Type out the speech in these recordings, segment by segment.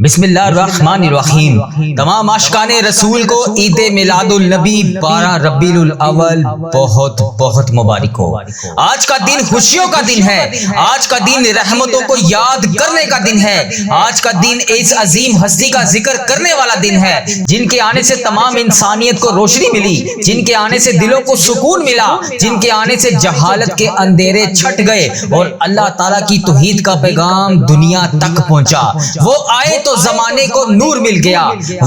بسم اللہ الرحمن الرحیم۔ تمام عاشقان رسول کو عید میلاد النبی 12 ربیع الاول بہت بہت مبارک ہو۔ آج کا دن خوشیوں کا دن ہے، آج کا دن رحمتوں کو یاد کرنے کا دن ہے، آج کا دن اس عظیم ہستی کا ذکر کرنے والا دن ہے جن کے آنے سے تمام انسانیت کو روشنی ملی، جن کے آنے سے دلوں کو سکون ملا، جن کے آنے سے جہالت کے اندھیرے چھٹ گئے اور اللہ تعالیٰ کی توحید کا پیغام دنیا تک پہنچا۔ وہ آئے تو زمانے کو نور مل گیا،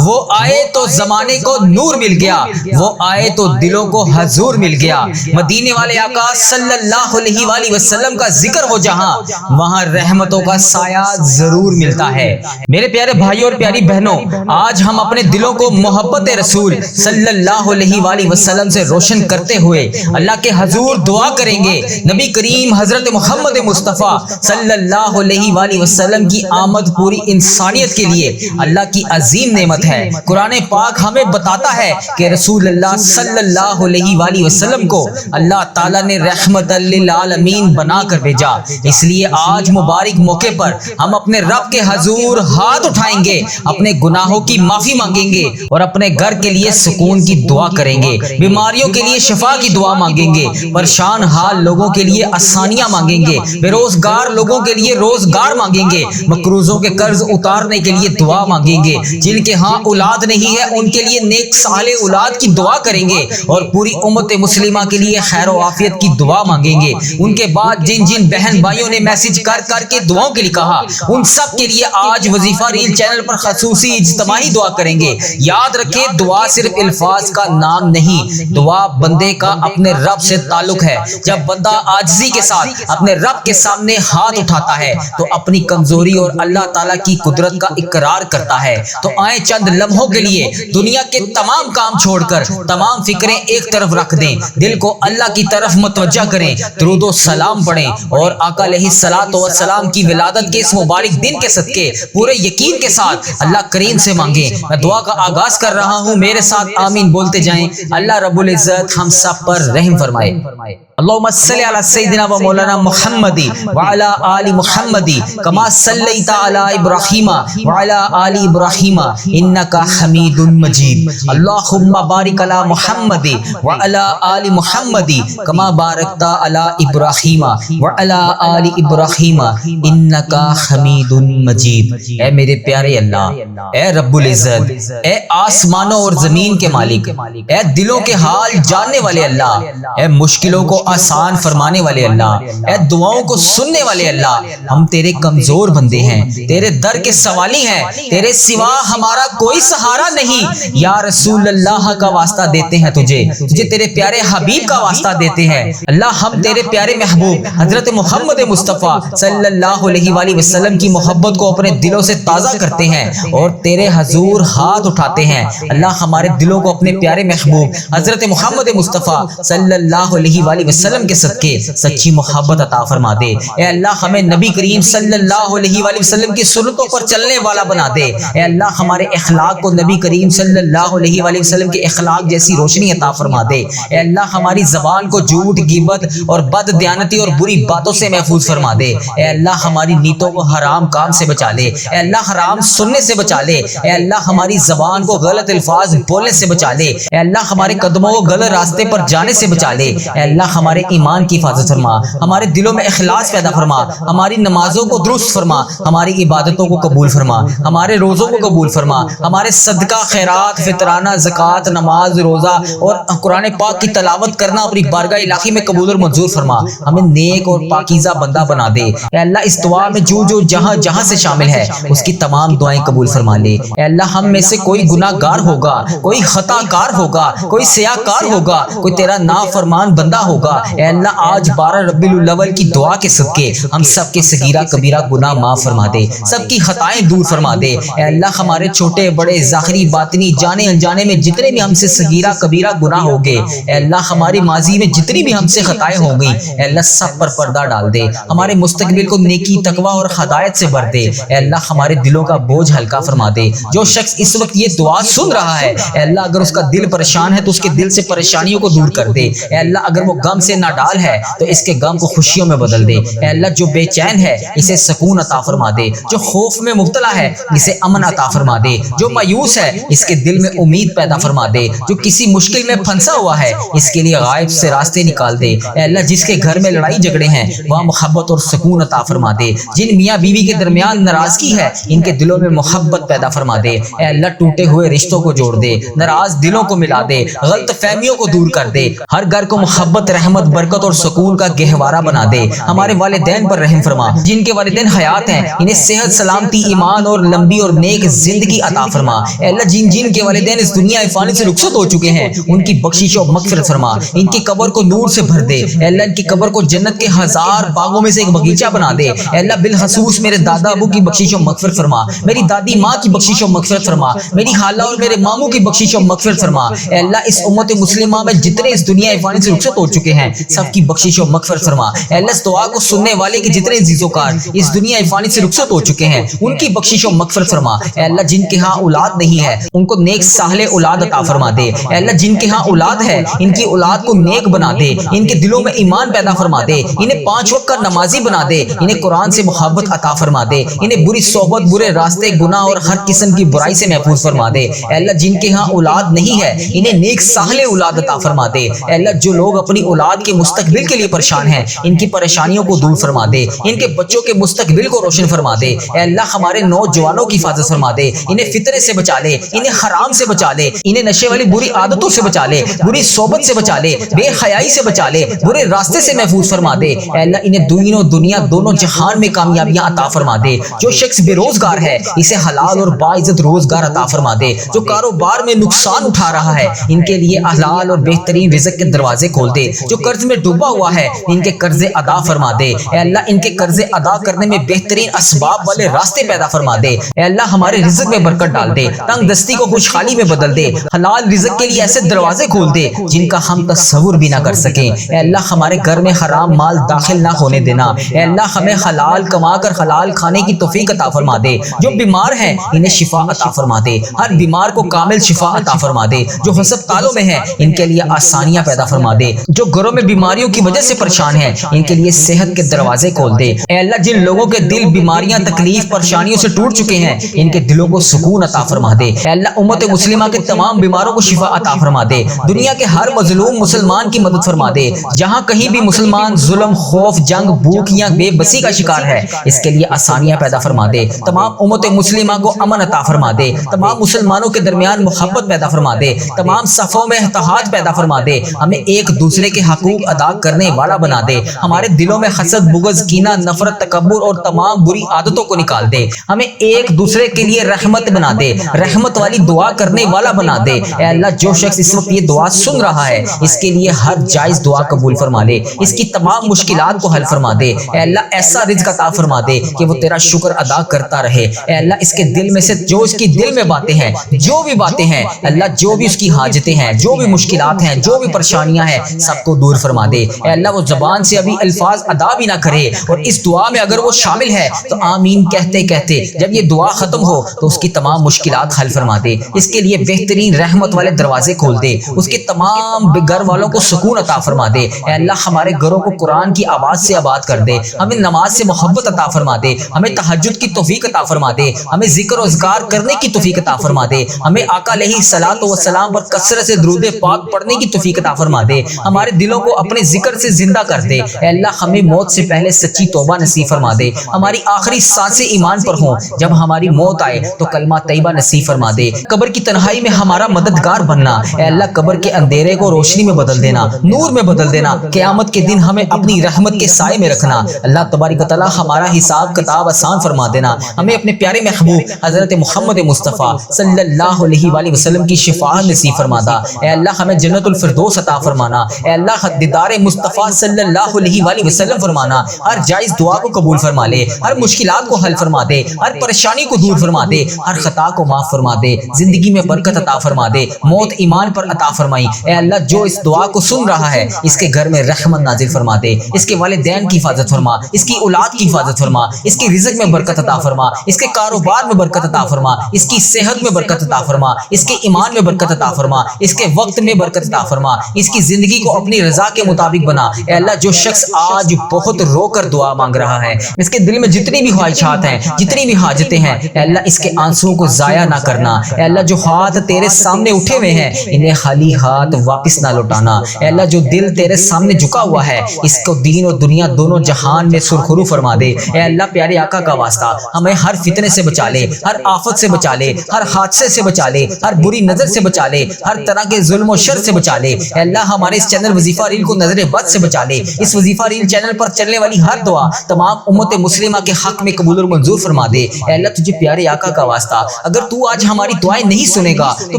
وہ آئے تو زمانے کو نور مل گیا، وہ آئے تو دلوں کو حضور مل گیا۔ مدینے والے آقا صلی اللہ علیہ وآلہ وسلم کا ذکر ہو جہاں، وہاں رحمتوں کا سایہ ضرور ملتا ہے۔ میرے پیارے بھائیوں اور پیاری بہنوں، آج ہم اپنے دلوں کو محبت رسول صلی اللہ علیہ وآلہ وسلم سے روشن کرتے ہوئے اللہ کے حضور دعا کریں گے۔ نبی کریم حضرت محمد مصطفیٰ صلی اللہ علیہ وآلہ وسلم کی آمد پوری انسانیت کے لیے اللہ کی عظیم نعمت ہے۔ قرآن پاک ہمیں بتاتا ہے کہ رسول اللہ صلی اللہ علیہ وآلہ وسلم کو اللہ تعالیٰ نے رحمت للعالمین بنا کر بھیجا۔ اس لیے آج مبارک موقع پر ہم اپنے رب کے حضور ہاتھ اٹھائیں گے، اپنے گناہوں کی معافی مانگیں گے اور اپنے گھر کے لیے سکون کی دعا کریں گے، بیماریوں کے لیے شفا کی دعا مانگیں گے، پریشان حال لوگوں کے لیے آسانیاں مانگیں گے، بے روزگار لوگوں کے لیے روزگار مانگیں گے، مقروضوں کے قرض اتارنے کے لیے دعا مانگیں گے، جن کے ہاں اولاد نہیں ہے ان کے لیے نیک صالح اولاد کی دعا کریں گے اور پوری امت مسلمہ کے لیے خیر و عافیت کی دعا مانگیں گے۔ ان کے بعد جن جن بہن بھائیوں نے میسج کر کر کے دعاؤں کے لیے کہا، ان سب کے لیے آج وظیفہ ریل چینل پر خصوصی اجتماعی دعا کریں گے۔ یاد رکھیں، دعا صرف الفاظ کا نام نہیں، دعا بندے کا اپنے رب سے تعلق ہے۔ جب بندہ عاجزی کے ساتھ اپنے رب کے سامنے ہاتھ اٹھاتا ہے تو اپنی کمزوری اور اللہ تعالیٰ کی قدرت کا اقرار کرتا ہے۔ تو آئیں چند لمحوں کے لیے دنیا کے تمام کام چھوڑ کر تمام فکریں ایک طرف رکھ دیں، دل کو اللہ کی طرف متوجہ کریں، درود و سلام پڑھیں اور آقا علیہ الصلوۃ والسلام کی ولادت کے اس مبارک دن کے صدقے پورے یقین کے ساتھ اللہ کریم سے مانگیں۔ میں دعا کا آغاز کر رہا ہوں، میرے ساتھ آمین بولتے جائیں۔ اللہ رب العزت ہم سب پر رحم فرمائے۔ اللهم صل على سيدنا ومولانا محمد وعلى آل محمد كما صليت على إبراهيم وعلى آل إبراهيم إنك حميد مجيد۔ اللهم بارك على محمد وعلى آل محمد كما باركت على إبراهيم وعلى آل إبراهيم إنك حميد مجيد۔ اے میرے پیارے اللہ، اے رب العزت، اے آسمانوں اور زمین کے مالک، اے دلوں کے حال جاننے والے اللہ، اے مشکلوں کو آسان فرمانے والے اللہ، اے دعاؤں کو سننے والے اللہ، ہم تیرے کمزور بندے ہیں، تیرے در کے سوالی ہیں، تیرے سوا ہمارا کوئی سہارا نہیں۔ یا رسول اللہ کا واسطہ دیتے ہیں تجھے تیرے پیارے حبیب کا واسطہ دیتے ہیں۔ اللہ ہم تیرے پیارے محبوب حضرت محمد مصطفیٰ صلی اللہ علیہ وآلہ وسلم کی محبت کو اپنے دلوں سے تازہ کرتے ہیں اور تیرے حضور ہاتھ اٹھاتے ہیں۔ اللہ ہمارے دلوں کو اپنے پیارے محبوب حضرت محمد مصطفیٰ صلی اللہ علیہ وآلہ وسلم کے صدقے سچی محبت عطا فرما دے۔ اے اللہ ہمیں نبی کریم صلی اللہ علیہ وآلہ وسلم کی سنتوں پر چلنے والا بنا دے۔ اے اللہ ہمارے اخلاق کو نبی کریم صلی اللہ علیہ وآلہ وسلم کے اخلاق جیسی روشنی عطا فرما دے۔ اے اللہ ہماری زبان کو جھوٹ، غیبت اور بد دیانتی اور بری باتوں سے محفوظ فرما دے۔ اے اللہ ہماری نیتوں کو حرام کام سے بچا لے، اے اللہ حرام سننے سے بچا لے، اے اللہ ہماری زبان کو غلط الفاظ بولنے سے بچا لے، اے اللہ ہمارے قدموں کو غلط راستے پر جانے سے بچا لے۔ اے اللہ ہمارے ایمان کی حفاظت فرما، ہمارے دلوں میں اخلاص پیدا فرما، ہماری نمازوں کو درست فرما، ہماری عبادتوں کو قبول فرما، ہمارے روزوں کو قبول فرما، ہمارے صدقہ خیرات، فطرانہ، زکوٰۃ، نماز، روزہ اور قرآن پاک کی تلاوت کرنا اپنی بارگاہ الہی میں قبول اور منظور فرما۔ ہمیں نیک اور پاکیزہ بندہ بنا دے۔ اے اللہ اس دعا میں جو جہاں جہاں سے شامل ہے اس کی تمام دعائیں قبول فرما لے۔ اے اللہ ہم میں سے کوئی گناہ گار ہوگا، کوئی خطا کار ہوگا، کوئی سیاہ کار ہوگا، کوئی تیرا نافرمان بندہ ہوگا، اے اللہ آج 12 ربیع الاول کی دعا کے صدقے ہم سب کے صغیرہ کبیرہ گناہ معاف فرما دے، سب کی خطائیں دور فرما دے۔ اے اللہ ہمارے چھوٹے بڑے ظاہری باطنی جانے انجانے میں جتنے بھی ہم سے صغیرہ کبیرہ گناہ ہو گئے، اے اللہ ہماری ماضی میں جتنی بھی ہم سے خطائیں ہو گئی، اے اللہ سب پر پردہ ڈال دے، ہمارے مستقبل کو نیکی، تقوی اور ہدایت سے بھر دے۔ اے اللہ ہمارے دلوں کا بوجھ ہلکا فرما دے۔ جو شخص اس وقت یہ دعا سن رہا ہے، اے اللہ اگر اس کا دل پریشان ہے تو اس کے دل سے پریشانیوں کو دور کر دے۔ اے اللہ اگر وہ غم سے ناڈال ہے تو اس کے غم کو خوشیوں میں بدل دے۔ اے اللہ جو بے چین ہے اسے سکون عطا فرما دے، جو خوف میں مبتلا ہے اسے امن عطا فرما دے، جو مایوس ہے اس کے دل میں امید پیدا فرما دے، جو کسی مشکل میں پھنسا ہوا ہے اس کے لیے غائب سے راستے نکال دے۔ اے اللہ جس کے گھر میں لڑائی جھگڑے ہیں وہاں محبت اور سکون عطا فرما دے، جن میاں بیوی کے درمیان ناراضگی ہے ان کے دلوں میں محبت پیدا فرما دے۔ اے اللہ ٹوٹے ہوئے رشتوں کو جوڑ دے، ناراض دلوں کو ملا دے، غلط فہمیوں کو دور کر دے، ہر گھر کو محبت، رحمت، برکت اور سکون کا گہوارہ بنا دے۔ ہمارے والدین پر رحم فرما، جن کے والدین حیات ہیں انہیں صحت، سلامتی، ایمان اور لمبی اور نیک زندگی عطا فرما۔ اے اللہ جن کے والدین اس دنیا فانی سے رخصت ہو چکے ہیں ان کی بخشش و مغفرت فرما، ان کی قبر کو نور سے بھر دے۔ اے اللہ ان کی قبر کو جنت کے 1000 باغوں میں سے ایک باغیچہ بنا دے۔ اے اللہ بالخصوص میرے دادا ابو کی بخشش و مغفرت فرما، میری دادی ماں کی بخشش و مغفرت فرما، میری خالہ اور میرے ماموں کی بخشش و مغفرت فرما۔ اے اللہ اس امت مسلمہ میں جتنے اس دنیا فانی سے رخصت ہو چکے ہیں سب کی بخشش و مغفرت فرما۔ اے اللہ اس دعا کو سننے والے کے جتنے عزیز و کار اس دنیا فانی سے رخصت ہو چکے ہیں ان کی بخشش و مغفرت فرما۔ اے اللہ جن کے ہاں اولاد نہیں ہے ان کو نیک صالح اولاد عطا فرما دے۔ اے اللہ جن کے ہاں اولاد ہے ان کی اولاد کو نیک بنا دے، ان کے دلوں میں ایمان پیدا فرما دے، انہیں 5 وقت کا نمازی بنا دے، انہیں قرآن سے محبت عطا فرما دے، انہیں بری صحبت، برے راستے، گناہ اور ہر قسم کی برائی سے محفوظ فرما دے۔ اے اللہ جن کے ہاں اولاد نہیں ہے انہیں نیک صالح اولاد عطا فرما دے۔ اے اللہ جو لوگ اپنی اولاد کے مستقبل کے لیے پریشان ہیں ان کی پریشانیوں کو دور فرما دے، ان کے بچوں کے مستقبل کو روشن فرما دے۔ اے اللہ ہمارے نوجوانوں کی حفاظت فرما دے، انہیں فطرے سے بچا لے، انہیں حرام سے بچا لے، انہیں نشے والی بری عادتوں سے بچا لے، بری صحبت سے بچا لے، بے حیائی سے بچا لے، برے راستے سے محفوظ فرما دے۔ اے اللہ انہیں دین و دنیا دونوں جہان میں کامیابیاں عطا فرما دے۔ جو شخص بے روزگار ہے اسے حلال اور باعزت روزگار عطا فرما دے۔ جو کاروبار میں نقصان اٹھا رہا ہے ان کے لیے حلال اور بہترین رزق کے دروازے کھول دے۔ جو قرض میں ڈوبا ہوا ہے ان کے قرض ادا فرما دے۔ اے اللہ ان کے قرض ادا کرنے میں بہترین اسباب والے راستے پیدا فرما دے۔ اے اللہ ہمارے رزق میں برکت ڈال دے، تنگ دستی کو خوشحالی میں بدل دے، حلال رزق کے لیے ایسے دروازے کھول دے جن کا ہم تصور بھی نہ کر سکیں۔ اے اللہ ہمارے گھر میں حرام مال داخل نہ ہونے دینا۔ اے اللہ ہمیں حلال کما کر حلال کھانے کی توفیق عطا فرما دے۔ جو بیمار ہیں انہیں شفا عطا فرما دے، ہر بیمار کو کامل شفا عطا فرما دے۔ جو ہسپتالوں میں ہیں ان کے لیے آسانیاں پیدا فرما دے۔ جو گھروں میں بیماریوں کی وجہ سے پریشان ہیں ان کے لیے صحت کے دروازے کھول دے۔ اے اللہ جن لوگوں کے دل بیماریاں، تکلیف، پریشانیوں سے ٹوٹ چکے ہیں ان کے دلوں کو سکون عطا فرما دے۔ اے اللہ امت مسلمہ کے تمام بیماروں کو شفا عطا فرما دے۔ دنیا کے ہر مظلوم مسلمان کی مدد فرما دے۔ جہاں کہیں بھی مسلمان ظلم، خوف، جنگ، بھوک یا بے بسی کا شکار ہے اس کے لیے آسانیاں پیدا فرما دے۔ تمام امت مسلمہ کو امن عطا فرما دے۔ تمام مسلمانوں کے درمیان محبت پیدا فرما دے۔ تمام صفوں میں اتحاد پیدا فرما دے۔ ہمیں ایک دوسرے کے حقوق ادا کرنے والا بنا دے۔ ہمارے دلوں میں حسد، بغض، کینہ، نفرت، تکبر اور تمام بری عادتوں کو نکال دے۔ ہمیں ایک دوسرے کے لیے رحمت بنا دے، رحمت والی دعا کرنے والا بنا دے۔ اے اللہ جو شخص اس وقت یہ دعا سن رہا ہے اس کے لیے ہر جائز دعا قبول فرما لے، اس کی تمام مشکلات کو حل فرما دے۔ اے اللہ ایسا رزق عطا فرما دے کہ وہ تیرا شکر ادا کرتا رہے۔ اے اللہ اس کے دل میں سے جو اس کی دل میں باتیں ہیں، جو بھی باتیں ہیں اللہ، جو بھی اس کی حاجتیں ہیں، جو بھی مشکلات ہیں، جو بھی پریشانیاں ہیں سب کو دور فرما دے۔ اے اللہ وہ زبان سے ابھی الفاظ ادا بھی نہ کرے اور اس دعا میں اگر وہ شامل ہے تو آمین کہتے کہتے جب یہ دعا ختم ہو تو اس کی تمام مشکلات حل فرما دے، اس کے لیے بہترین رحمت والے دروازے کھول دے، اس کے تمام گھر والوں کو سکون عطا فرما دے۔ اے اللہ ہمارے گھروں کو قرآن کی آواز سے آباد کر دے، ہمیں نماز سے محبت عطا فرما دے، ہمیں تہجد کی توفیق عطا فرما دے، ہمیں ذکر و اذکار کرنے کی توفیق عطا فرما دے، ہمیں آقا علیہ الصلوۃ والسلام پر کثرت سے درود پاک پڑھنے کی توفیق عطا فرما دے، ہمارے دلوں کو اپنے ذکر سے زندہ کر دے۔ اے اللہ ہمیں موت سے پہلے سچی توبہ نصیب فرما دے، ہماری آخری سانسیں ایمان پر ہوں، جب ہماری موت آئے تو کلمہ طیبہ نصیب فرما دے۔ قبر کی تنہائی میں ہمارا مددگار بننا، اے اللہ قبر کے اندھیرے کو روشنی میں بدل دینا، نور میں بدل دینا، قیامت کے دن ہمیں اپنی رحمت کے سائے میں رکھنا۔ اللہ تبارک و تعالی ہمارا حساب کتاب آسان فرما دینا، ہمیں اپنے پیارے محبوب حضرت محمد مصطفیٰ صلی اللہ علیہ وآلہ وسلم کی شفاعت نصیب فرما دا۔ اے اللہ ہمیں جنت الفردوس عطا فرمانا، اے اللہ دیدار مصطفیٰ صلی اللہ علیہ وآلہ وسلم فرمانا، ہر جائز دعا کو قبول فرما لے، ہر مشکلات کو حل فرما دے، ہر پریشانی کو دور فرما دے، ہر خطا کو معاف فرما دے، زندگی میں برکت عطا فرما دے، موت ایمان پر عطا فرمائی۔ اے اللہ جو اس دعا کو سن رہا ہے اس کے گھر میں رحمت نازل فرما دے، اس کے والدین کی حفاظت فرما، اس کی اولاد کی حفاظت فرما، اس کی رزق میں برکت عطا فرما، اس کے کاروبار میں برکت عطا فرما، اس کی صحت میں برکت عطا فرما، اس کے ایمان میں برکت عطا فرما، اس کے وقت میں برکت عطا فرما، اس کی زندگی کو اپنی رضا کے مطابق بنا۔ اے اللہ جو شخص آج بہت رو کر دعا مانگ رہا ہے، اس کے دل میں جتنی بھی خواہشات ہیں، جتنی بھی حاجتیں ہیں، اے اللہ اس کے آنسوؤں کو ضائع نہ کرنا۔ اے اللہ جو ہاتھ تیرے سامنے اٹھے ہوئے ہیں، انہیں خالی ہاتھ واپس نہ لوٹانا۔ اے اللہ جو دل تیرے سامنے جھکا ہوا ہے، اس کو دین اور دنیا دونوں جہان میں سرخرو فرما دے۔ اے اللہ پیارے آقا کا واسطہ ہمیں ہر فتنے سے بچا لے، ہر آفت سے بچا لے، ہر حادثے سے بچا لے، ہر بری نظر سے بچا لے، ہر طرح کے ظلم و شر سے بچا لے۔ اے اللہ ہمارے اس چینل وظیفہ ریل کو نظر بد سے بچا لے۔ اس وظیفہ ریل چینل پر چلنے والی ہر دعا تمام امت مسلمہ کے حق میں قبول اور منظور فرما دے۔ اے اللہ تجھے پیارے آقا کا واسطہ اگر تو آج ہماری دعائیں نہیں سنے گا تو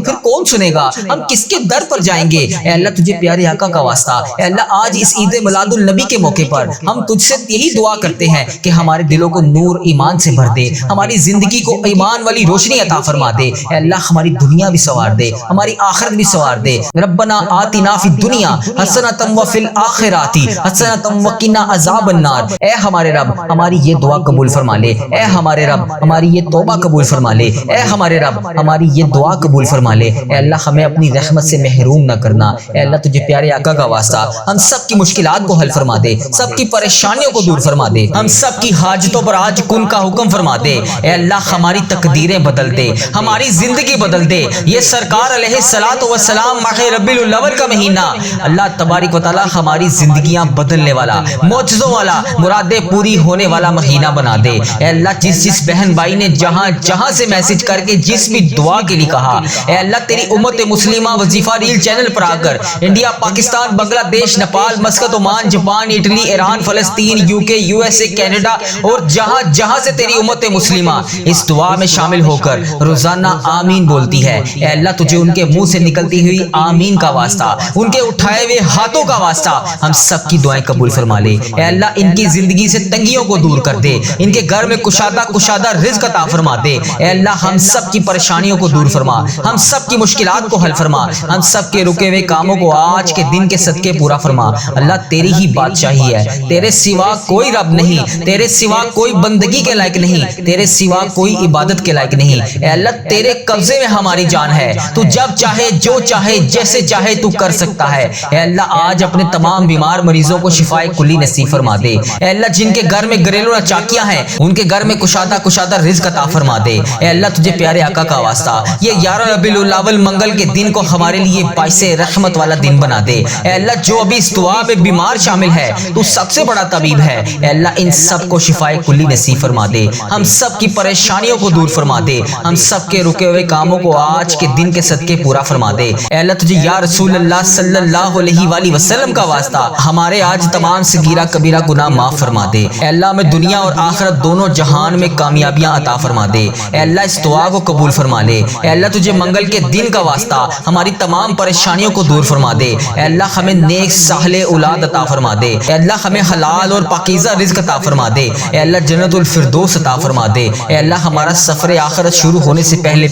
پھر کون سنے گا؟ ہم کس کے در پر جائیں گے؟ اے اللہ تجھے پیارے آقا کا واسطہ اے اللہ آج اس عید میلاد النبی کے موقع پر ہم تجھ سے یہی دعا کرتے ہیں کہ ہمارے دلوں کو نور ایمان سے بھر دے، ہماری زندگی کو ایمان والی روشنی عطا فرما دے۔ اے اللہ ہماری دنیا بھی سنوار دے، ہماری آخرت بھی سنوار دے۔ ربنا آتنا فی الدنیا حسنۃ وفی الآخرۃ حسنۃ وقنا عذاب النار۔ اے ہمارے رب ہماری یہ دعا قبول فرما لے، اے ہمارے رب ہماری یہ توبہ قبول فرما لے، اے ہمارے رب ہماری یہ دعا قبول فرما لے۔ اے اللہ ہمیں اپنی رحمت سے محروم نہ کرنا۔ اے اللہ تجھے پیارے آقا کا واسطہ ہم سب کی مشکلات کو حل فرما دے، سب کی پریشانیوں کو دور فرما دے، ہم سب کی حاجتوں پر آج کن کا حکم فرما دے۔ اے اللہ ہماری تقدیریں بدل دے، ہماری زندگی بدل دے۔ یہ سرکار علیہ الصلوۃ والسلام ماہ ربیع الاول کا مہینہ اللہ تبارک و تعالی ہماری زندگیاں بدلنے والا، معجزوں والا، مرادیں پوری ہونے والا مہینہ بنا دے۔ اے اللہ جس بہن بھائی نے جہاں سے میسج کر کے جس بھی دعا کے لیے کہا، اے اللہ تیری امت مسلمہ وظیفہ ریل چینل پر آ کر انڈیا، پاکستان، بنگلہ دیش، Nepal, Muscat, Oman, Japan, Italy, Iran, فلسطین، یو کے، یو ایس اے، کینیڈا اور جہاں سے تیری امت مسلمہ اس دعا میں شامل ہو کر روزانہ آمین بولتی ہے، اے اللہ تجھے ان کے منہ سے نکلتی ہوئی آمین کا واسطہ، ان کے اٹھائے ہوئے ہاتھوں کا واسطہ ہم سب کی دعائیں قبول فرما لے۔ اے اللہ ان کی زندگی سے تنگیوں کو دور کر دے، ان کے گھر میں کشادہ رزق عطا فرما دے۔ اے اللہ ہم سب کی پریشانیوں کو دور فرما، ہم سب کی مشکلات کو حل فرما، ہم سب کے رکے ہوئے کاموں کو آج کے دن کے صدقے پورا فرما۔ اللہ تیری ہی بادشاہی ہے، تیرے سوا کوئی رب نہیں، تیرے سوا کوئی بندگی کے لائق نہیں، تیرے سوا کوئی عبادت کے لائق نہیں۔ اے اللہ تیرے قبضے میں ہماری جان ہے، تو جب چاہے جو چاہے جیسے چاہے تو کر سکتا ہے۔ اے اللہ آج اپنے تمام بیمار مریضوں کو شفائے کلی نصیب فرما دے۔ اے اللہ جن کے گھر میں گھریلو ناچاکیاں ہیں ان کے گھر میں کشادہ رزق عطا فرما دے۔ اے اللہ تجھے پیارے آقا کا واسطہ یہ 11 ربیع الاول منگل کے دن کو ہمارے لیے باعث رحمت والا دن بنا دے۔ اے اللہ جو ابھی اس دعا میں بیمار شامل ہے تو سب سے بڑا طبیب ہے، اے اللہ ان سب کو شفائے کلی نصیب فرما دے، ہم سب کی پریشانیوں کو دور فرما دے، ہم سب کے رکے ہوئے کاموں کو آج کے دن کے صدقے پورا فرما دے۔ اے اللہ تجھے یا رسول اللہ صلی اللہ علیہ وآلہ وسلم کا واسطہ ہمارے آج تمام صغیرہ کبیرہ گناہ معاف فرما دے۔ اے اللہ میں دنیا اور آخرت دونوں جہان میں کامیابیاں عطا فرما دے۔ اے اللہ اس دعا کو قبول فرما لے۔ اے اللہ تجھے منگل کے دن کا واسطہ ہماری تمام پریشانیوں کو دور فرما دے۔ اے اللہ ہمیں نیک صالح اولاد عطا فرما دے۔ اے اللہ ہمیں حلال اور پاکیزہ رزق عطا فرما دے۔ اے اللہ جنت الفردوس عطا فرما دے۔ اے اللہ ہمارا سفر آخرت شروع ہونے سے پہلے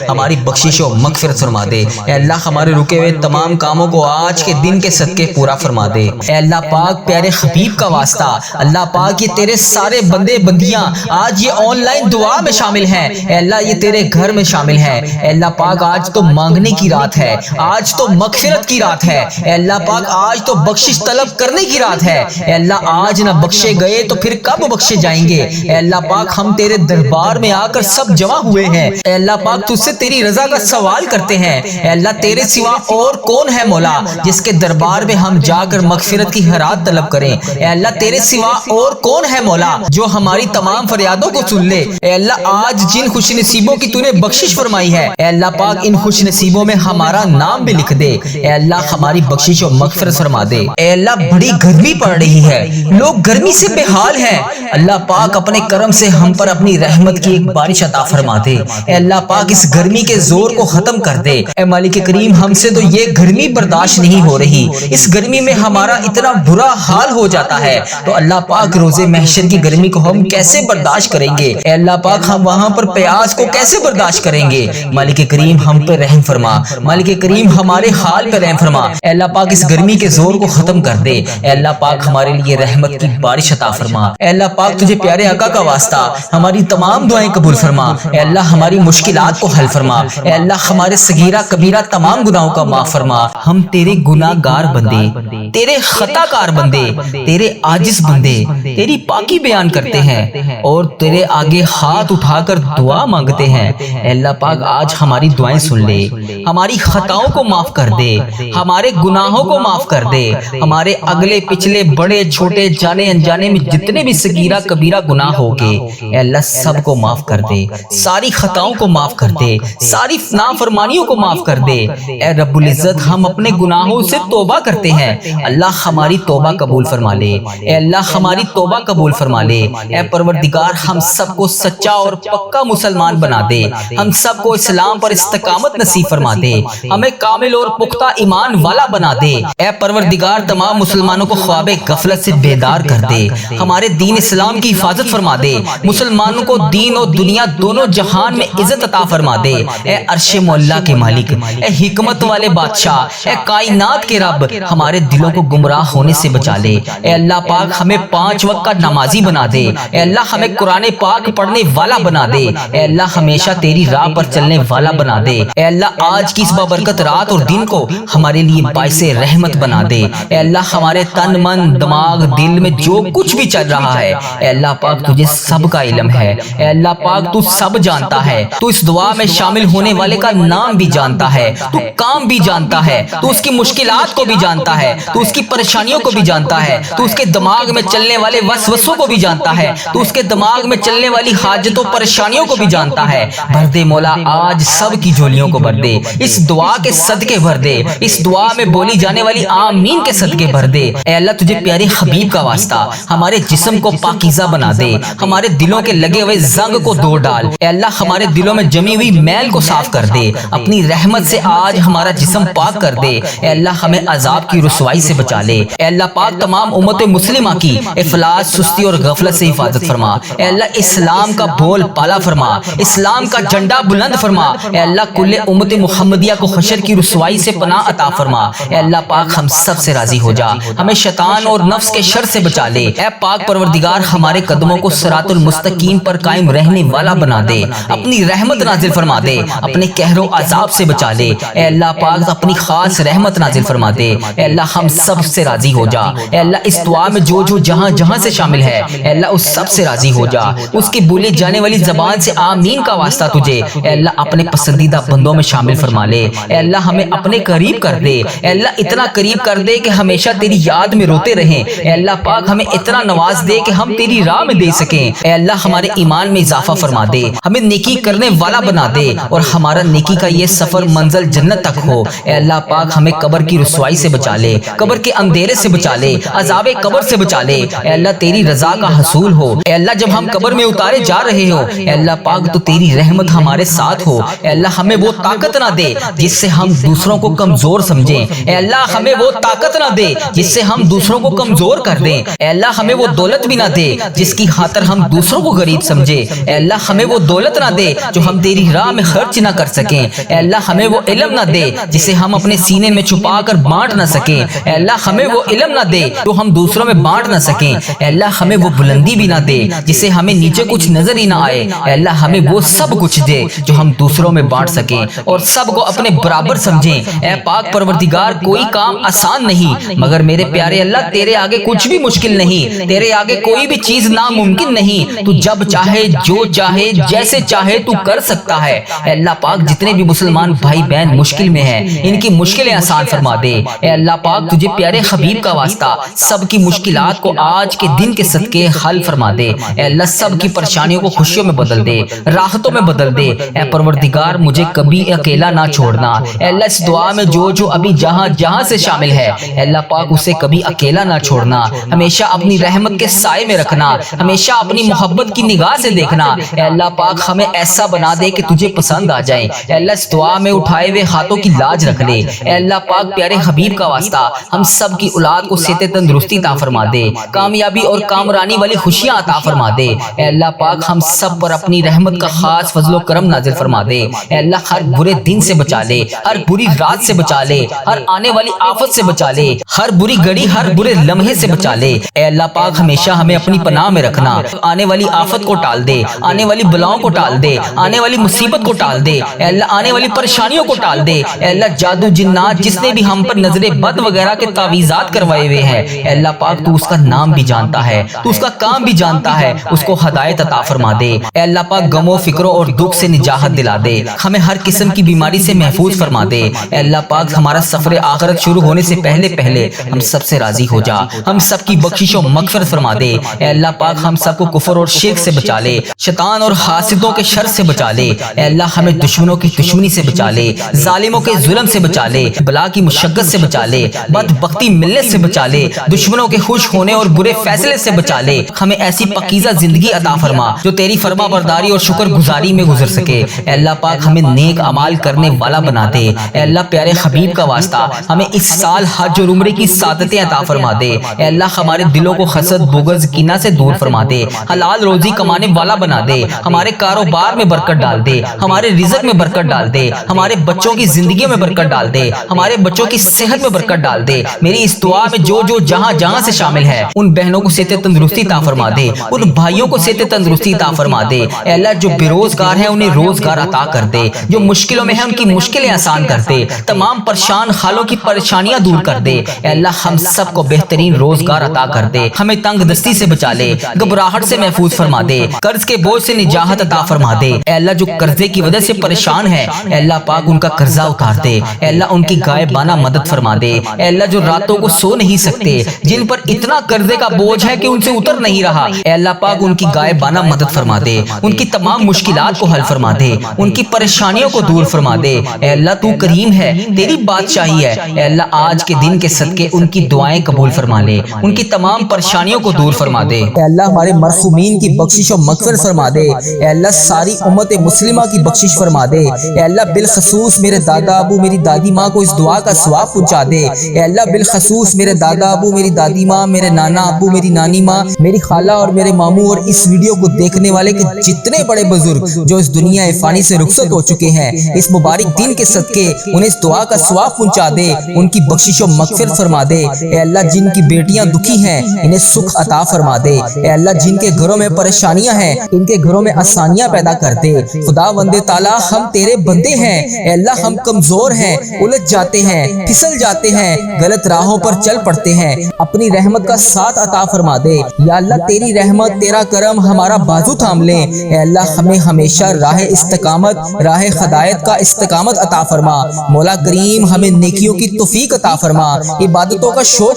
ہماری بخشش و مغفرت فرما دے۔ اے اللہ ہمارے رکے ہوئے تمام کاموں کو آج کے دن کے صدقے پورا فرما دے۔ اے اللہ پاک پیارے حبیب کا واسطہ اللہ پاک یہ تیرے سارے بندے بندیاں آج یہ آن لائن دعا میں شامل ہیں، اے اللہ یہ تیرے گھر میں شامل ہیں۔ اے اللہ پاک آج تو مانگنے کی رات ہے، آج تو مغفرت کی رات ہے، اے اللہ پاک آج تو بخشش طلب کرنے کی رات ہے۔ اے اللہ آج نہ بخشے گئے تو پھر کب بخشے جائیں گے؟ اے اللہ پاک ہم تیرے دربار میں آ کر سب جمع ہوئے ہیں، اے اللہ پاک تجھ سے تیری رضا کا سوال کرتے ہیں۔ اے اللہ تیرے سوا اور کون ہے مولا جس کے دربار میں ہم جا کر مغفرت کی خیرات طلب کریں؟ اے اللہ تیرے سوا اور کون ہے مولا جو ہماری تمام فریادوں کو سن لے؟ اے اللہ آج جن خوش نصیبوں کی تو نے بخشش فرمائی ہے، اے اللہ پاک ان خوش نصیبوں میں ہمارا نام بھی لکھ دے۔ اے اللہ ہماری بخشش و مغفرت فرما دے۔ اے اللہ بڑی گرمی پڑ رہی ہے، لوگ گرمی سے بے حال ہیں، اللہ پاک اپنے کرم سے ہم پر اپنی رحمت کی ایک بارش عطا فرما دے۔ اے اللہ پاک اس گرمی کے زور کو ختم کر دے۔ اے مالک کریم ہم سے تو یہ گرمی برداشت نہیں ہو رہی، اس گرمی میں ہمارا اتنا برا حال ہو جاتا ہے تو اللہ پاک روز محشر کی گرمی کو ہم کیسے برداشت کریں گے؟ اے اللہ پاک ہم وہاں پر پیاس کو کیسے برداشت کریں گے؟ مالک کریم ہم پر رحم فرما، مالک کریم ہمارے حال پر رحم فرما۔ اے اللہ پاک اس گرمی کے زور کو ختم کر دے۔ اے اللہ پاک ہمارے لیے رحمت کی بارش عطا فرما۔ اے اللہ پاک تجھے پیارے آقا کا واسطہ ہماری تمام دعائیں قبول فرما۔ اے اللہ ہماری مشکلات کو حل فرما۔ اے اللہ ہمارے صغیرہ کبیرہ تمام گناہوں کا معاف فرما۔ ہم تیرے گناہ گار گناہگار بندے، تیرے خطا کار بندے، تیرے عاجز بندے تیری پاکی بیان کرتے ہیں اور تیرے آگے ہاتھ اٹھا کر دعا مانگتے ہیں۔ اے اللہ پاک آج ہماری دعائیں سن لے، ہماری خطاؤں کو معاف کر دے، ہمارے گناہوں کو معاف کر دے، ہمارے اگلے پچھلے بڑے چھوٹے جانے انجانے میں جتنے بھی صغیرہ کبیرہ گناہ ہوگے اے اللہ سب کو معاف کر دے، ساری خطاؤں کو معاف کر دے، ساری نافرمانیوں کو معاف کر دے۔ اے رب العزت ہم اپنے گناہوں سے توبہ کرتے ہیں، اللہ ہماری توبہ قبول فرما لے، اے اللہ ہماری توبہ قبول فرما لے۔ اے پروردگار ہم سب کو سچا اور پکا مسلمان بنا دے، ہم سب کو اسلام پر استقامت نصیب فرما دے، ہمیں کامل اور پختہ ایمان والا بنا دے۔ اے پروردگار تمام مسلمانوں کو خواب غفلت سے بیدار کر دے، ہمارے دین اسلام کی حفاظت فرما دے، مسلمانوں کو دین اور دنیا دونوں جہان میں عزت عطا فرما دے۔ اے عرش مولا کے مالک، اے حکمت والے بادشاہ، اے کائنات کے رب ہمارے دلوں کو گمراہ ہونے سے بچا لے۔ اے اللہ پاک ہمیں 5 وقت کا نمازی بنا دے، اے اللہ ہمیں قرآن پاک پڑھنے والا بنا دے، اے اللہ ہمیشہ تیری راہ پر چلنے والا بنا دے۔ اے اللہ آج کی اس بابرکت رات اور دن کو ہمارے لیے باعث رحمت بنا دے۔ اے اللہ ہمارے تن من دماغ دل میں جو کچھ بھی چل رہا ہے اے اللہ پاک تجھے سب کا علم ہے، اے اللہ پاک تو سب جانتا ہے، تو اس دعا میں شامل ہونے والے کا نام بھی جانتا ہے، تو کام بھی جانتا ہے، تو اس کی مشکلات کو بھی جانتا ہے، تو اس کی پریشانیوں کو بھی جانتا ہے، تو اس کے دماغ میں چلنے والے وسوسوں کو بھی جانتا ہے، تو اس کے دماغ میں چلنے والی حاجتوں پریشانیوں کو بھی جانتا ہے۔ بھر دے مولا آج سب کی جھولیوں کو بھر دے، اس دعا کے صدقے بھر دے، اس دعا میں بولی جانے والی آمین کے صدقے بھر دے۔ اے اللہ تجھے پیارے حبیب کا واسطہ ہمارے جسم کو پاکیزہ بنا دے، ہمارے دلوں کے لگے ہوئے زنگ کو دھو ڈال، اے اللہ ہمارے دلوں میں جمی ہوئی میل کو صاف کر دے، اپنی رحمت سے آج ہمارا جسم پاک کر دے، اے اللہ ہمیں عذاب کی رسوائی سے بچا لے، اے اللہ پاک تمام امت مسلمہ کی افلاس سستی اور غفلت سے حفاظت فرما، اے اللہ اسلام کا بول بالا فرما، اسلام کا جھنڈا بلند فرما، اے اللہ کل امت محمدیہ کو حشر کی رسوائی سے پناہ عطا فرما، اے اللہ پاک ہم سب سے راضی ہو جا، ہمیں شیطان اور نفس کے شر سے بچا لے، اے پاک پروردگار ہمارے قدموں کو صراط المستقیم پر قائم رہنے والا بنا دے، اپنی رحمت نازل فرما دے، اپنے قہر و عذاب سے بچا لے، اے اللہ پاک اپنی خاص رحمت نازل فرما دے، اے اللہ ہم سب سے راضی ہو جا، اے اللہ اس دعا میں جو جو جہاں جہاں سے شامل ہے اے اللہ اس سب سے راضی ہو جا، اس کی بولی جانے والی زبان سے آمین کا واسطہ تجھے اے اللہ اپنے پسندیدہ بندوں میں شامل فرما لے، اے اللہ ہمیں اپنے قریب کر دے، اے اللہ اتنا قریب کر دے کہ ہمیشہ تیری یاد میں روتے رہیں، اے اللہ پاک ہمیں اتنا نواز دے کہ ہم تیری راہ میں دے سکیں، اے اللہ ہمارے ایمان میں اضافہ فرما دے، ہمیں نیکی کرنے والا بنا دے اور ہمارا نیکی کا یہ سفر منزل جنت تک ہو، اے اللہ پاک ہمیں قبر کی رسوائی سے بچا لے، قبر کے اندھیرے سے بچا لے، عذاب قبر سے بچا لے، اے اللہ تیری رضا کا حصول ہو، اے اللہ جب ہم قبر میں اتارے جا رہے ہو اے اللہ پاک تو تیری رحمت ہمارے ساتھ ہو، اے اللہ ہمیں وہ طاقت نہ دے جس سے ہم دوسروں کو کمزور سمجھیں، اے اللہ ہمیں وہ طاقت نہ دے جس سے ہم دوسروں کو کمزور کر دیں، اے اللہ ہمیں وہ دولت بھی نہ دے جس کی خاطر ہم دوسروں کو غریب سمجھے، اے اللہ ہمیں وہ دولت نہ دے جو ہم تیری راہ میں خرچ نہ کر سکیں، اے اللہ ہمیں وہ علم نہ دے جسے ہم اپنے سینے میں چھپا کر بانٹ نہ سکیں، اے اللہ ہمیں وہ علم نہ دے جو ہم دوسروں میں بانٹ نہ سکیں، اے اللہ ہمیں وہ بلندی بھی نہ دے جسے ہمیں نیچے کچھ نظر ہی نہ آئے، اے اللہ ہمیں وہ سب کچھ دے جو ہم دوسروں میں بانٹ سکیں اور سب کو اپنے برابر سمجھیں، اے پاک پروردگار کوئی کام آسان نہیں مگر میرے پیارے اللہ تیرے آگے کچھ بھی مشکل نہیں، تیرے آگے کوئی بھی چیز ناممکن نہیں، تو جب چاہے جو چاہے جیسے چاہے تو کر سکتا ہے، اے اللہ پاک جتنے بھی مسلمان بھائی بہن مشکل میں ہیں ان کی مشکلیں آسان فرما دے، اے اللہ پاک تجھے پیارے حبیب کا واسطہ سب کی مشکلات کو آج کے دن کے صدقے حل فرما دے، اے اللہ سب کی پریشانیوں کو خوشیوں میں بدل دے، راحتوں میں بدل دے، اے پروردگار مجھے کبھی اکیلا نہ چھوڑنا، اے اللہ اس دعا میں جو جو ابھی جہاں جہاں سے شامل ہے اے اللہ پاک اسے کبھی اکیلا نہ چھوڑنا، ہمیشہ اپنی رحمت کے سائے میں رکھنا، ہمیشہ اپنی محبت کی نگاہ سے دیکھنا، اے اللہ پاک ہمیں ایسا بنا دے کہ تجھے پسند آ جائے، اے اللہ اس دعا میں اٹھائے ہوئے ہاتھوں کی لاج رکھ لے، اے اللہ پاک پیارے حبیب کا واسطہ ہم سب کی اولاد کو صحت تندرستی عطا فرما دے، کامیابی اور کامرانی والی خوشیاں عطا فرما دے، اے اللہ پاک ہم سب پر اپنی رحمت کا خاص فضل و کرم نازل فرما دے، اے اللہ ہر برے دن سے بچا لے، ہر بری رات سے بچا لے، ہر آنے والی آفت سے بچا لے، ہر بری گھڑی ہر برے لمحے سے بچا لے، اے اللہ پاک ہمیشہ ہمیں اپنی پناہ میں رکھنا، آنے والی آفت کو ٹال دے، آنے والی بلاؤں کو ٹال دے، آنے والی مصیبت کو ٹال دے، اے اللہ آنے والی پریشانیوں کو ٹال دے، اے اللہ جادو جنات جس نے بھی ہم پر نظر بد وغیرہ کے تعویذات کروائے ہوئے ہیں، اے اللہ پاک تو اس کا نام بھی جانتا ہے، تو اس کا کام بھی جانتا ہے، اس کو ہدایت عطا فرما دے۔ اے اللہ پاک غم و فکروں اور دکھ سے نجات دلا دے، ہمیں ہر قسم کی بیماری سے محفوظ فرما دے۔ اے اللہ پاک ہمارا سفر آخرت شروع ہونے سے پہلے ہم سب سے راضی ہو جا، ہم سب کی بخشش و مغفرت فرما دے۔ اے اللہ پاک ہم سب کو کفر اور شرک سے بچا لے، شیطان اور حاسدوں کے شر سے بچا لے۔ اے اللہ ہمیں دشمنوں کی دشمنی سے بچا لے، ظالموں کے ظلم سے بچا لے، بلا کی مشقت سے بچا لے، بدبختی ملنے سے بچا لے، دشمنوں کے خوش ہونے اور برے فیصلے سے بچا لے۔ ہمیں ایسی پاکیزہ زندگی عطا فرما جو تیری فرما برداری اور شکر گزاری میں گزر سکے۔ اے اللہ پاک ہمیں نیک اعمال کرنے والا بنا دے۔ اے اللہ پیارے حبیب کا واسطہ ہمیں اس سال حج اور عمرے کی سعادتیں عطا فرما دے۔ اے اللہ ہمارے دلوں کو حسد، بغض، کینہ سے دور فرما دے، حلال روزی کمانے والا بنا دے، ہمارے کاروبار میں برکت ڈال دے، ہمارے رزق میں برکت ڈال دے، ہمارے بچوں کی زندگیوں میں برکت ڈال دے، ہمارے بچوں کی صحت میں برکت ڈال دے۔ میری اس دعا میں جو جہاں سے شامل ہے ان بہنوں کو صحت تندرستی عطا فرما دے، ان بھائیوں کو صحت تندرستی عطا فرما دے۔ اے اللہ جو بے روزگار ہیں انہیں روزگار عطا کر دے، جو مشکلوں میں ہیں ان کی مشکلیں آسان کر دے، تمام پریشان حالوں کی پریشانیاں دور کر دے۔ اے اللہ ہم سب کو بہترین روزگار عطا کر دے، ہمیں تنگ دستی سے بچا لے، گھبراہٹ سے محفوظ فرما دے، قرض کے بوجھ سے نجات عطا فرما دے۔ اے اللہ جو قرضے کی وجہ سے پریشان ہے، اے اللہ پاک ان کا قرضہ اتار دے، اے اللہ ان کی غائبانہ مدد فرما دے۔ اے اللہ جو راتوں کو سو نہیں سکتے، جن پر اتنا قرضے کا بوجھ ہے کہ ان سے اتر نہیں رہا، اے اللہ پاک ان کی غائبانہ مدد فرما دے، ان کی تمام مشکلات کو حل فرما دے، ان کی پریشانیوں کو دور فرما دے۔ اے اللہ تو کریم ہے، تیری بادشاہی ہے، اے اللہ آج کے دن کے صدقے ان کی دعائیں قبول فرما لے، ان کی تمام پریشانیوں کو دور فرما دے۔ اے اللہ ہمارے مرحومین کی بخشش و مغفرت فرما دے، اے اللہ ساری امت مسلمہ کی بخشش فرما دے، اے اللہ بالخصوص میرے دادا ابو میری دادی ماں کو اس دعا کا ثواب پہنچا دے، اے اللہ بالخصوص میرے دادا ابو میری دادی ماں، میرے نانا ابو میری نانی ماں، میری خالہ اور میرے ماموں اور اس ویڈیو کو دیکھنے والے کے جتنے بڑے بزرگ جو اس دنیا فانی سے رخصت ہو چکے ہیں، اس مبارک دن کے صدقے انہیں اس دعا کا ثواب پہنچا دے، ان کی بخشش و مغفرت فرما دے۔ اے اللہ جن کی بیٹیاں دکھی ہیں انہیں سکھ عطا فرما دے، اے اللہ جن کے گھروں میں پریشانیاں ہیں ان کے گھروں میں آسانیاں پیدا کر دے۔ خدا وند تعالیٰ ہم تیرے بندے ہیں، اے اللہ ہم کمزور ہیں، الجھ جاتے ہیں، پھسل جاتے ہیں، غلط راہوں پر چل پڑتے ہیں، اپنی رحمت کا ساتھ عطا فرما دے۔ یا اللہ تیری رحمت تیرا کرم ہمارا بازو تھام لے، اے اللہ ہمیں ہمیشہ راہ استقامت، راہ ہدایت کا استقامت عطا فرما۔ مولا کریم ہمیں نیکیوں کی توفیق عطا فرما، عبادتوں کا شوق